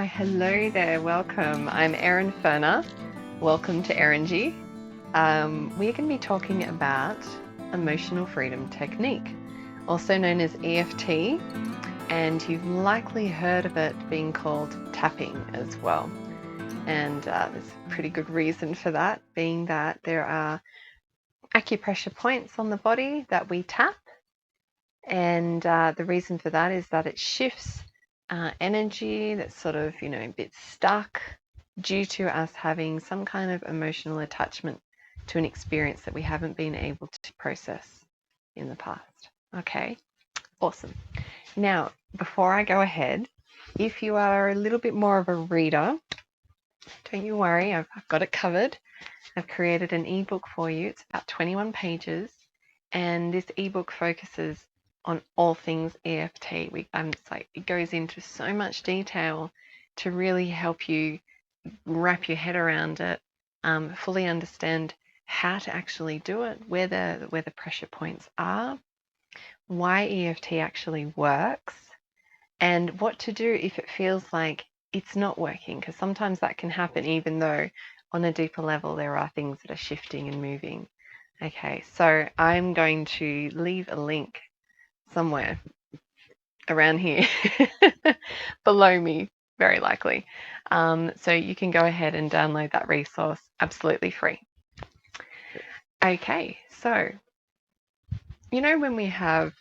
Hi, hello there, welcome. I'm Erin Ferner. Welcome to Erin G. We're going to be talking about emotional freedom technique, also known as EFT, and you've likely heard of it being called tapping as well. And there's a pretty good reason for that, being that there are acupressure points on the body that we tap, and the reason for that is that it shifts energy that's sort of, a bit stuck due to us having some kind of emotional attachment to an experience that we haven't been able to process in the past. Okay, awesome. Now, before I go ahead, if you are a little bit more of a reader, don't you worry, I've got it covered. I've created an ebook for you. It's about 21 pages, and this ebook focuses on all things EFT. It goes into so much detail to really help you wrap your head around it, fully understand how to actually do it, where the pressure points are, why EFT actually works, and what to do if it feels like it's not working, because sometimes that can happen even though on a deeper level there are things that are shifting and moving. Okay, so I'm going to leave a link somewhere around here below me, very likely. So you can go ahead and download that resource absolutely free. Okay, so when we have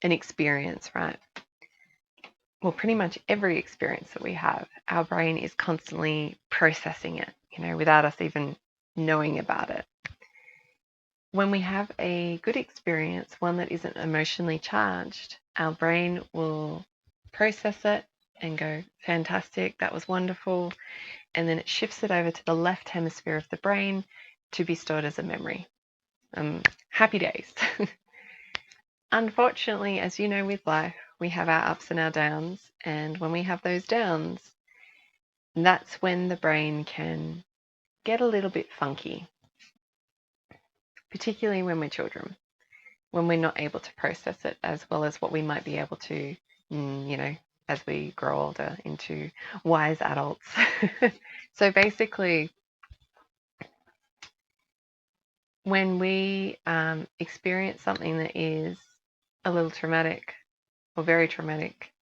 an experience, right? Well, pretty much every experience that we have, our brain is constantly processing it, without us even knowing about it. When we have a good experience, one that isn't emotionally charged, our brain will process it and go, fantastic, that was wonderful. And then it shifts it over to the left hemisphere of the brain to be stored as a memory. Happy days. Unfortunately, as you know, with life, we have our ups and our downs. And when we have those downs, that's when the brain can get a little bit funky, particularly when we're children, when we're not able to process it as well as what we might be able to, as we grow older into wise adults. So basically, when we experience something that is a little traumatic or very traumatic,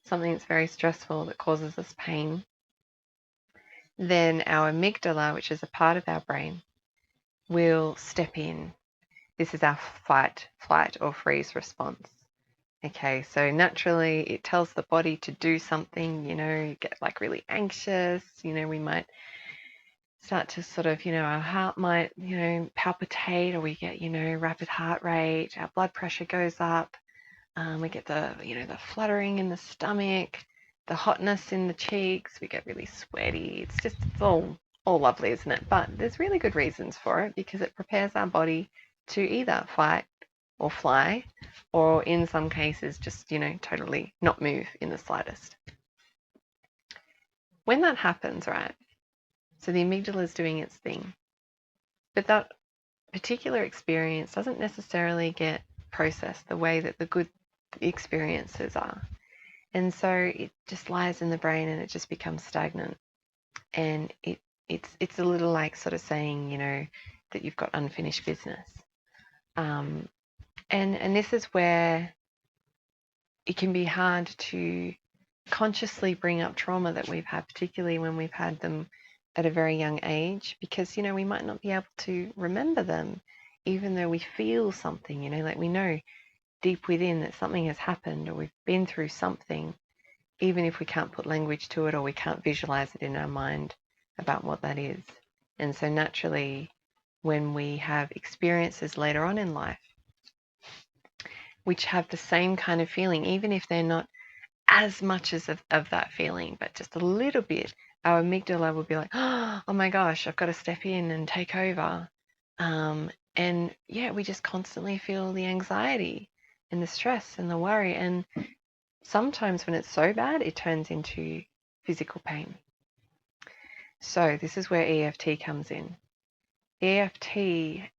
something that's very stressful that causes us pain, then our amygdala, which is a part of our brain, will step in. This is our fight, flight, or freeze response. Okay, so naturally it tells the body to do something, get like really anxious, we might start to sort of, our heart might, palpitate, or we get, rapid heart rate, our blood pressure goes up, we get the fluttering in the stomach, the hotness in the cheeks, we get really sweaty. It's all lovely, isn't it? But there's really good reasons for it, because it prepares our body to either fight or fly, or in some cases just, totally not move in the slightest. When that happens, right, so the amygdala is doing its thing, but that particular experience doesn't necessarily get processed the way that the good experiences are. And so it just lies in the brain and it just becomes stagnant. And it's a little like sort of saying, that you've got unfinished business. And this is where it can be hard to consciously bring up trauma that we've had, particularly when we've had them at a very young age, because, we might not be able to remember them, even though we feel something, like we know deep within that something has happened or we've been through something, even if we can't put language to it or we can't visualize it in our mind about what that is. And so naturally, when we have experiences later on in life which have the same kind of feeling, even if they're not as much as of that feeling, but just a little bit, our amygdala will be like, oh my gosh, I've got to step in and take over. And yeah, we just constantly feel the anxiety and the stress and the worry. And sometimes when it's so bad, it turns into physical pain. So this is where EFT comes in. EFT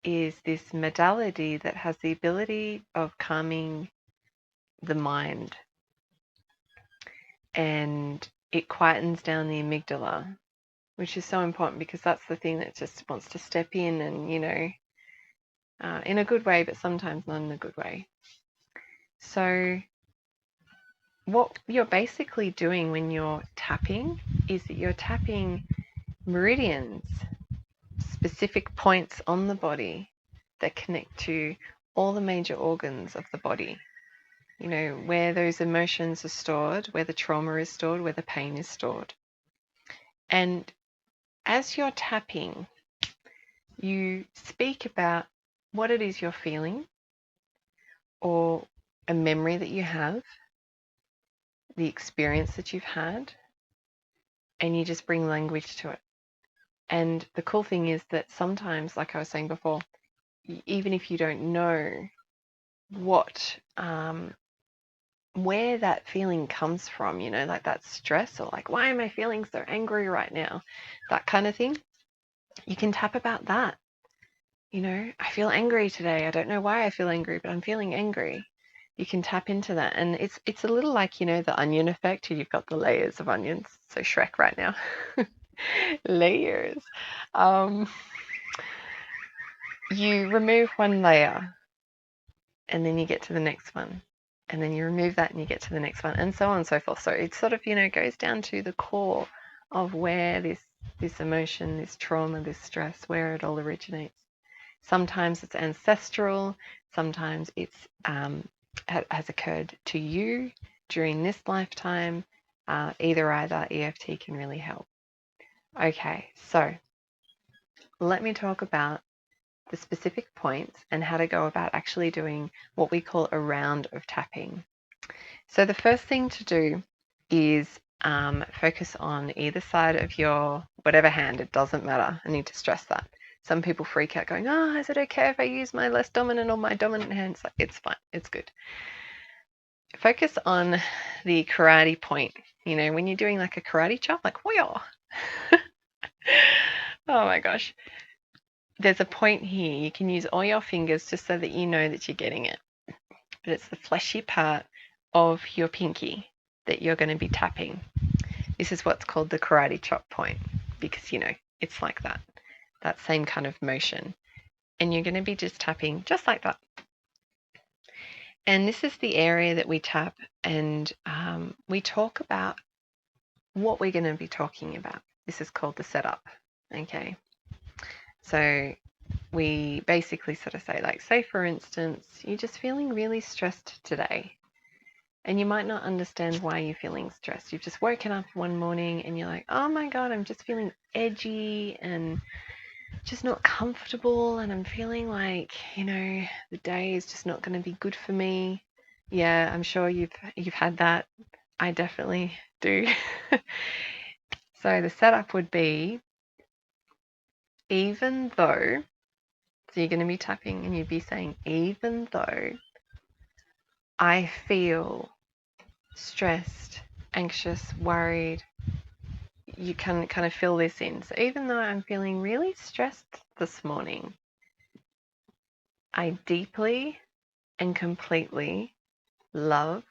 is this modality that has the ability of calming the mind. And it quietens down the amygdala, which is so important because that's the thing that just wants to step in and, in a good way, but sometimes not in a good way. So what you're basically doing when you're tapping is that you're tapping meridians, specific points on the body that connect to all the major organs of the body. Where those emotions are stored, where the trauma is stored, where the pain is stored. And as you're tapping, you speak about what it is you're feeling or a memory that you have, the experience that you've had, and you just bring language to it. And the cool thing is that sometimes, like I was saying before, even if you don't know what, where that feeling comes from, like that stress or like, why am I feeling so angry right now? That kind of thing. You can tap about that. I feel angry today. I don't know why I feel angry, but I'm feeling angry. You can tap into that. And it's a little like, the onion effect. You've got the layers of onions. So Shrek right now. Layers. You remove one layer and then you get to the next one. And then you remove that and you get to the next one, and so on and so forth. So it sort of, goes down to the core of where this emotion, this trauma, this stress, where it all originates. Sometimes it's ancestral, sometimes it's has occurred to you during this lifetime. Either EFT can really help. Okay, so let me talk about the specific points and how to go about actually doing what we call a round of tapping. So the first thing to do is focus on either side of your whatever hand. It doesn't matter. I need to stress that. Some people freak out going, oh, is it okay if I use my less dominant or my dominant hand? It's like, it's fine. It's good. Focus on the karate point. When you're doing like a karate chop, like, whoa. Oh my gosh. There's a point here. You can use all your fingers just so that you know that you're getting it. But it's the fleshy part of your pinky that you're going to be tapping. This is what's called the karate chop point because, it's like that same kind of motion. And you're going to be just tapping just like that. And this is the area that we tap, and we talk about what we're going to be talking about. This is called the setup. Okay. So we basically sort of say, like, say for instance, you're just feeling really stressed today. And you might not understand why you're feeling stressed. You've just woken up one morning and you're like, oh my God, I'm just feeling edgy and just not comfortable, and I'm feeling like, the day is just not going to be good for me. Yeah, I'm sure you've had that. I definitely do. So the setup would be, even though, so you're going to be tapping and you'd be saying, even though I feel stressed, anxious, worried, you can kind of fill this in. So even though I'm feeling really stressed this morning, I deeply and completely love,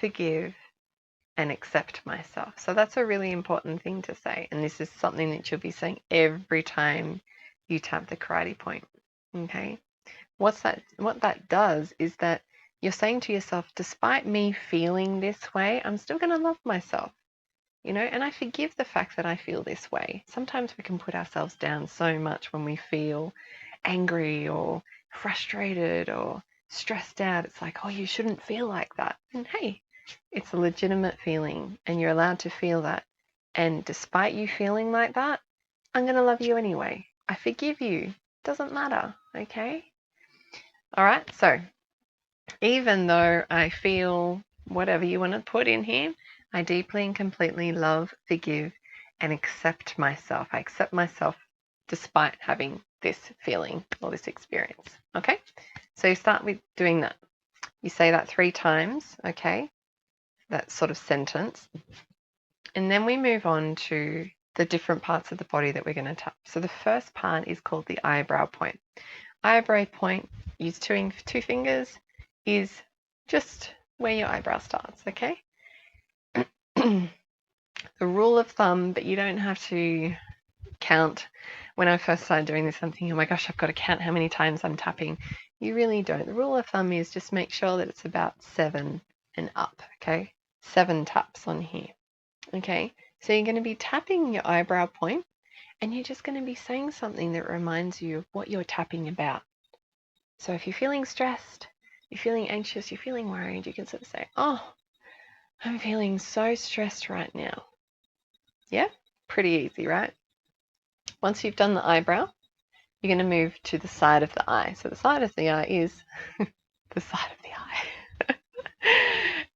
forgive, and accept myself. So that's a really important thing to say. And this is something that you'll be saying every time you tap the karate point. Okay? What that does is that you're saying to yourself, despite me feeling this way, I'm still going to love myself. And I forgive the fact that I feel this way. Sometimes we can put ourselves down so much when we feel angry or frustrated or stressed out. It's like, oh, you shouldn't feel like that. And hey, it's a legitimate feeling and you're allowed to feel that. And despite you feeling like that, I'm going to love you anyway. I forgive you. Doesn't matter. Okay? All right. So even though I feel whatever you want to put in here, I deeply and completely love, forgive, and accept myself. I accept myself despite having this feeling or this experience. Okay? So you start with doing that. You say that 3 times, okay? That sort of sentence. And then we move on to the different parts of the body that we're going to tap. So the first part is called the eyebrow point. Eyebrow point, use two fingers, is just where your eyebrow starts, okay? the rule of thumb, but you don't have to count. When I first started doing this, I'm thinking, oh my gosh, I've got to count how many times I'm tapping. You really don't. The rule of thumb is just make sure that it's about 7 and up, okay? 7 taps on here, okay? So you're going to be tapping your eyebrow point, and you're just going to be saying something that reminds you of what you're tapping about. So if you're feeling stressed, you're feeling anxious, you're feeling worried, you can sort of say, oh, I'm feeling so stressed right now. Yeah, pretty easy, right? Once you've done the eyebrow, you're going to move to the side of the eye. So the side of the eye is the side of the eye.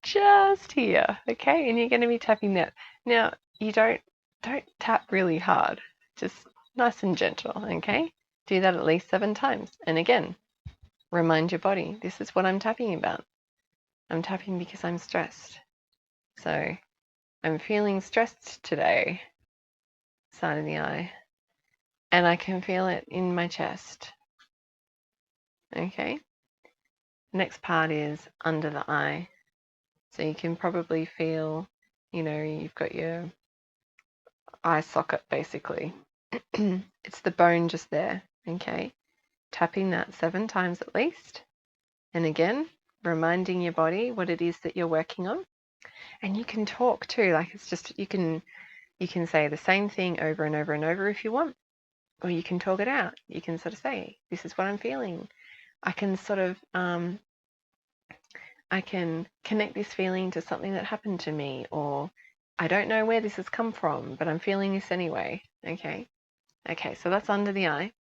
Just here, okay? And you're going to be tapping that. Now, you don't tap really hard. Just nice and gentle, okay? Do that at least 7 times. And again, remind your body, this is what I'm tapping about. I'm tapping because I'm stressed. So I'm feeling stressed today, side of the eye. And I can feel it in my chest. Okay? Next part is under the eye. So you can probably feel, you've got your eye socket basically. It's the bone just there. Okay? Tapping that 7 times at least. And again, reminding your body what it is that you're working on. And you can talk too. Like it's just, you can say the same thing over and over and over if you want. Or you can talk it out. You can sort of say, this is what I'm feeling. I can sort of, I can connect this feeling to something that happened to me, or I don't know where this has come from, but I'm feeling this anyway. Okay. Okay, so that's under the eye.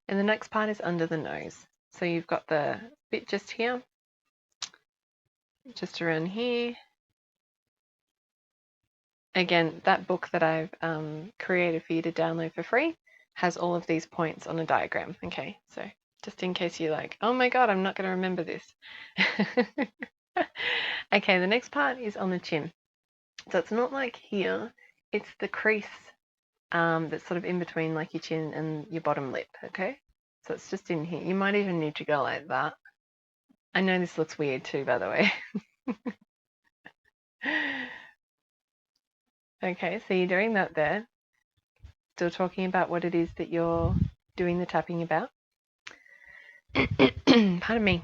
And the next part is under the nose. So you've got the bit just here, just around here. Again, that book that I've created for you to download for free has all of these points on a diagram. Okay, so just in case you're like, oh my God, I'm not going to remember this. Okay, the next part is on the chin. So it's not like here, it's the crease that's sort of in between like your chin and your bottom lip, okay? So it's just in here. You might even need to go like that. I know this looks weird too, by the way. Okay, so you're doing that there. Still talking about what it is that you're doing the tapping about. Pardon me.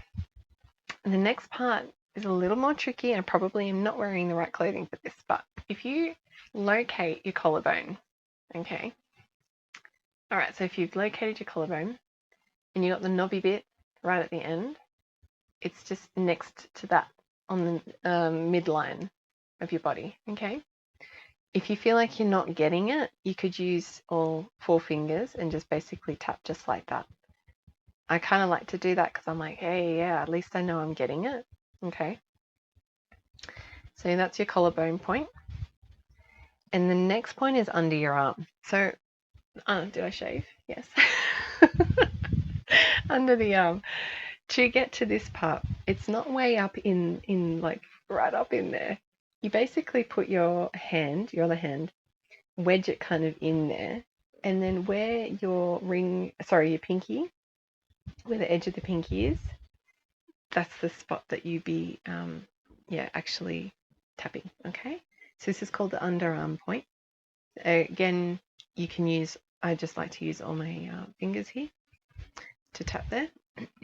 And the next part is a little more tricky. I probably am not wearing the right clothing for this, but if you locate your collarbone, okay? All right, so if you've located your collarbone and you got the knobby bit right at the end, it's just next to that on the midline of your body, okay? If you feel like you're not getting it, you could use all 4 fingers and just basically tap just like that. I kind of like to do that because I'm like, hey, yeah, at least I know I'm getting it, okay? So that's your collarbone point. And the next point is under your arm. So, did I shave? Yes. Under the arm. To get to this part, it's not way up in like right up in there. You basically put your other hand, wedge it kind of in there, and then where your your pinky, where the edge of the pinky is, that's the spot that you be, actually tapping, okay? So this is called the underarm point. Again, you can use, I just like to use all my fingers here to tap there.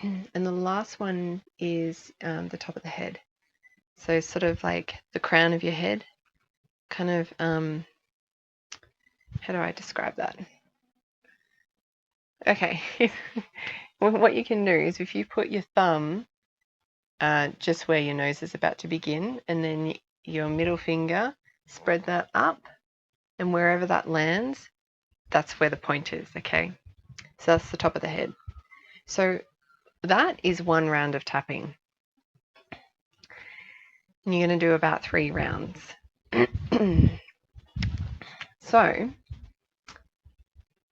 And the last one is the top of the head. So sort of like the crown of your head, kind of, how do I describe that? Okay, what you can do is if you put your thumb just where your nose is about to begin, and then your middle finger, spread that up, and wherever that lands, that's where the point is, okay? So that's the top of the head. So that is 1 round of tapping. And you're going to do about 3 rounds. So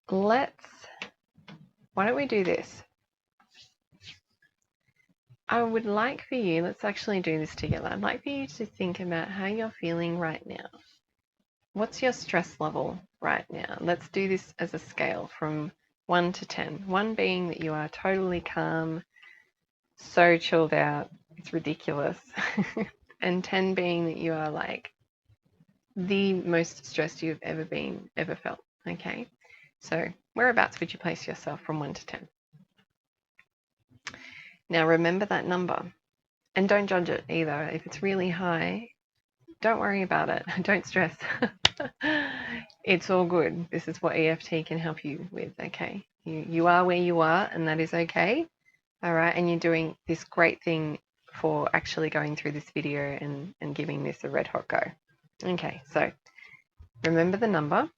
why don't we do this? I would like for you, let's actually do this together. I'd like for you to think about how you're feeling right now. What's your stress level right now? Let's do this as a scale from 1 to 10. 1 being that you are totally calm, so chilled out, it's ridiculous. And 10 being that you are like the most stressed you've ever felt. Okay, so whereabouts would you place yourself from 1 to 10? Now remember that number, and don't judge it either. If it's really high, don't worry about it. Don't stress. It's all good. This is what EFT can help you with, okay? You are where you are, and that is okay. All right, and you're doing this great thing for actually going through this video and giving this a red hot go. Okay, so remember the number,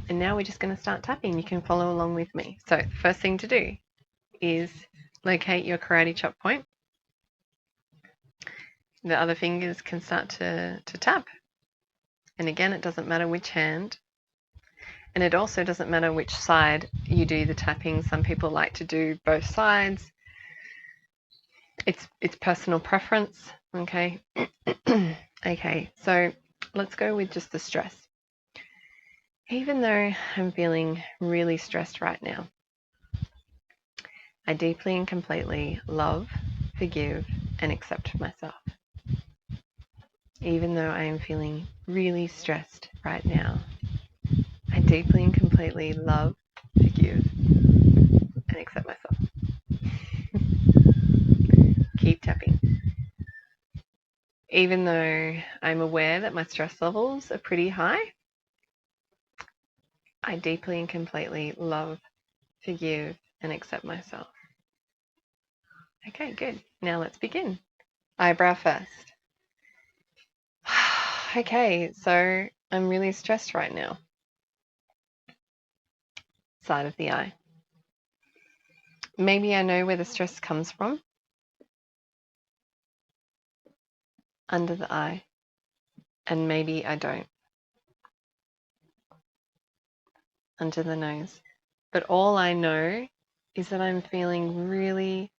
and now we're just going to start tapping. You can follow along with me. So the first thing to do is locate your karate chop point. The other fingers can start to tap. And again, it doesn't matter which hand. And it also doesn't matter which side you do the tapping. Some people like to do both sides. It's personal preference, okay? Okay, so let's go with just the stress. Even though I'm feeling really stressed right now, I deeply and completely love, forgive, and accept myself. Even though I am feeling really stressed right now, I deeply and completely love, forgive, and accept myself. Keep tapping. Even though I'm aware that my stress levels are pretty high, I deeply and completely love, forgive, and accept myself. Okay, good. Now let's begin. Eyebrow first. Okay, so I'm really stressed right now. Side of the eye. Maybe I know where the stress comes from. Under the eye. And maybe I don't. Under the nose. But all I know is that I'm feeling really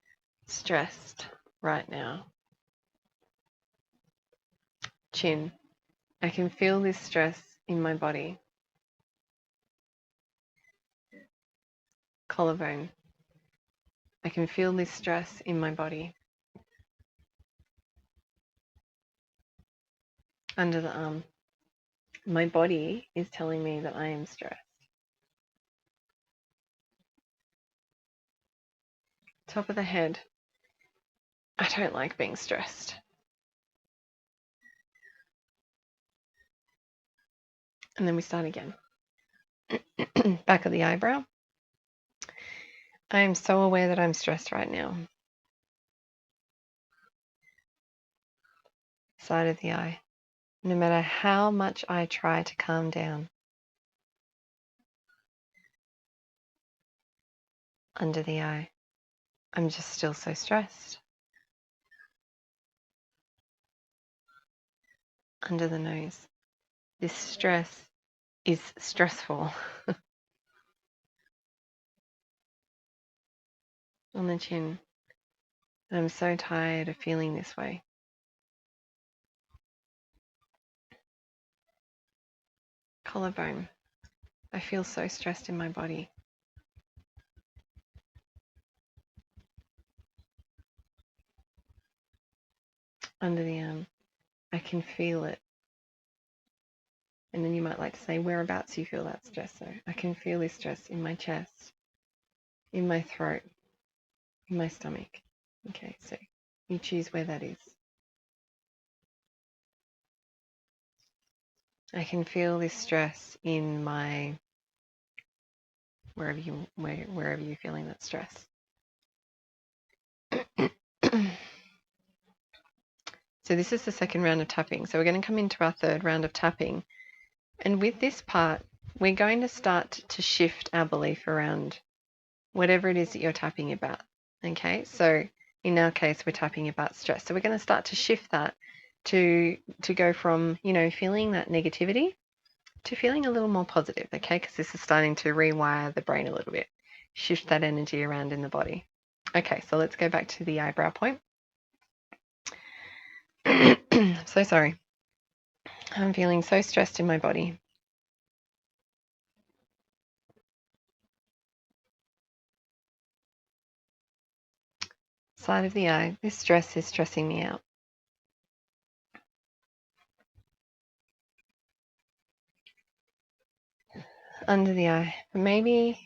stressed right now. Chin. I can feel this stress in my body. Collarbone. I can feel this stress in my body. Under the arm. My body is telling me that I am stressed. Top of the head. I don't like being stressed. And then we start again. Back of the eyebrow. I am so aware that I'm stressed right now. Side of the eye. No matter how much I try to calm down. Under the eye. I'm just still so stressed. Under the nose. This stress is stressful. On the chin. I'm so tired of feeling this way. Collarbone. I feel so stressed in my body. Under the arm. I can feel it. And then you might like to say, whereabouts you feel that stress. So I can feel this stress in my chest, in my throat, in my stomach. Okay, so you choose where that is. I can feel this stress in my wherever you're feeling that stress. So this is the second round of tapping. So we're going to come into our third round of tapping. And with this part, we're going to start to shift our belief around whatever it is that you're tapping about. Okay, so in our case, we're tapping about stress. So we're going to start to shift that to go from, feeling that negativity to feeling a little more positive, okay? Because this is starting to rewire the brain a little bit, shift that energy around in the body. Okay, so let's go back to the eyebrow point. So sorry. I'm feeling so stressed in my body. Side of the eye. This stress is stressing me out. under the eye. But maybe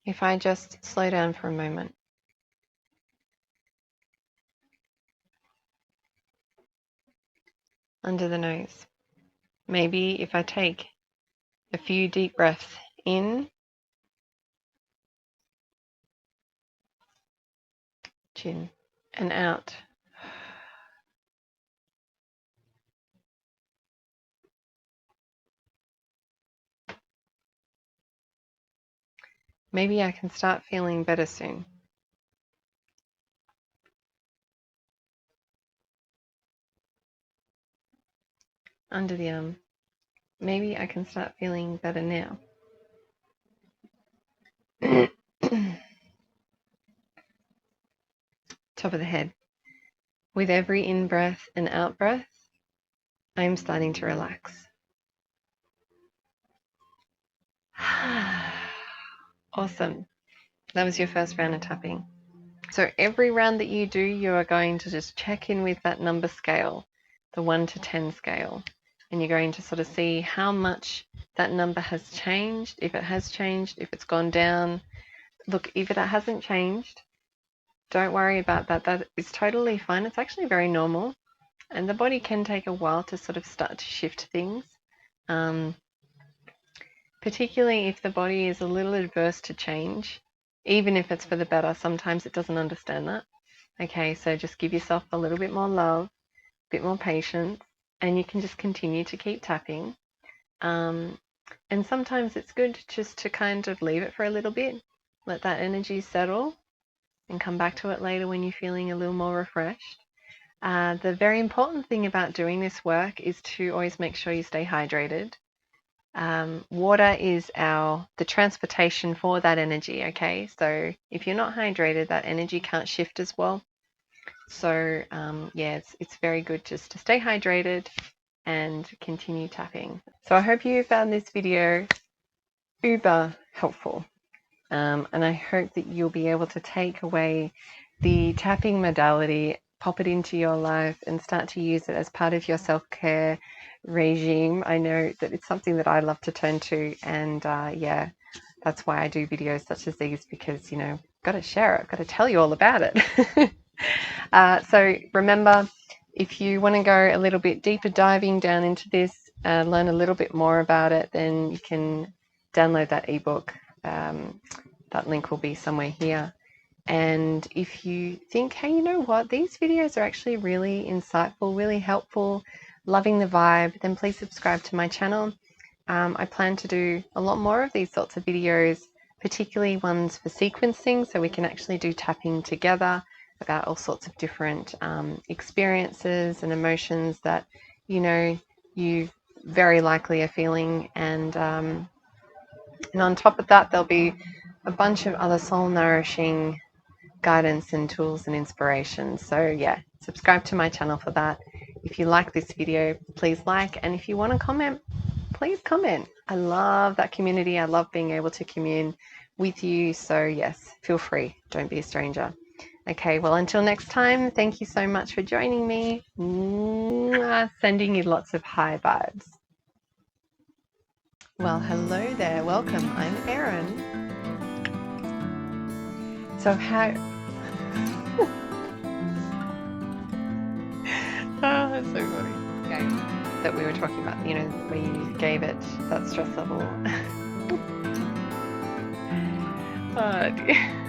if I just slow down for a moment. Under the nose. Maybe if I take a few deep breaths in, chin, and out. Maybe I can start feeling better soon. Under the arm. Maybe I can start feeling better now. Top of the head. With every in-breath and out-breath, I'm starting to relax. Awesome. That was your first round of tapping. So every round that you do, you are going to just check in with that number scale, the 1 to 10 scale, and you're going to sort of see how much that number has changed, if it has changed, if it's gone down. Look, if it hasn't changed, don't worry about that. That is totally fine. It's actually very normal, and the body can take a while to sort of start to shift things, particularly if the body is a little adverse to change. Even if it's for the better, sometimes it doesn't understand that. Okay, so just give yourself a little bit more love, a bit more patience, and you can just continue to keep tapping. And sometimes it's good just to kind of leave it for a little bit, let that energy settle, and come back to it later when you're feeling a little more refreshed. The very important thing about doing this work is to always make sure you stay hydrated. Water is the transportation for that energy, okay? So if you're not hydrated, that energy can't shift as well. So yeah, it's very good just to stay hydrated and continue tapping. So I hope you found this video uber helpful. And I hope that you'll be able to take away the tapping modality, pop it into your life, and start to use it as part of your self-care regime. I know that it's something that I love to turn to, and yeah, that's why I do videos such as these, because, you know, got to share it, got to tell you all about it. So remember, if you want to go a little bit deeper diving down into this, learn a little bit more about it, then you can download that ebook. That link will be somewhere here. And if you think, hey, you know what, these videos are actually really insightful, really helpful, loving the vibe, then please subscribe to my channel. I plan to do a lot more of these sorts of videos, particularly ones for sequencing, so we can actually do tapping together about all sorts of different experiences and emotions that, you know, you very likely are feeling. And on top of that, there'll be a bunch of other soul nourishing guidance and tools and inspiration. So yeah, subscribe to my channel for that. If you like this video, please like, and if you want to comment, please comment. I love that community. I love being able to commune with you. So yes, feel free. Don't be a stranger. Okay, well, until next time, thank you so much for joining me. Sending you lots of high vibes. Well, hello there. Welcome. I'm Erin. So how... Oh, that's so funny. Okay. That we were talking about, you know, where you gave it that stress level. Oh, dear.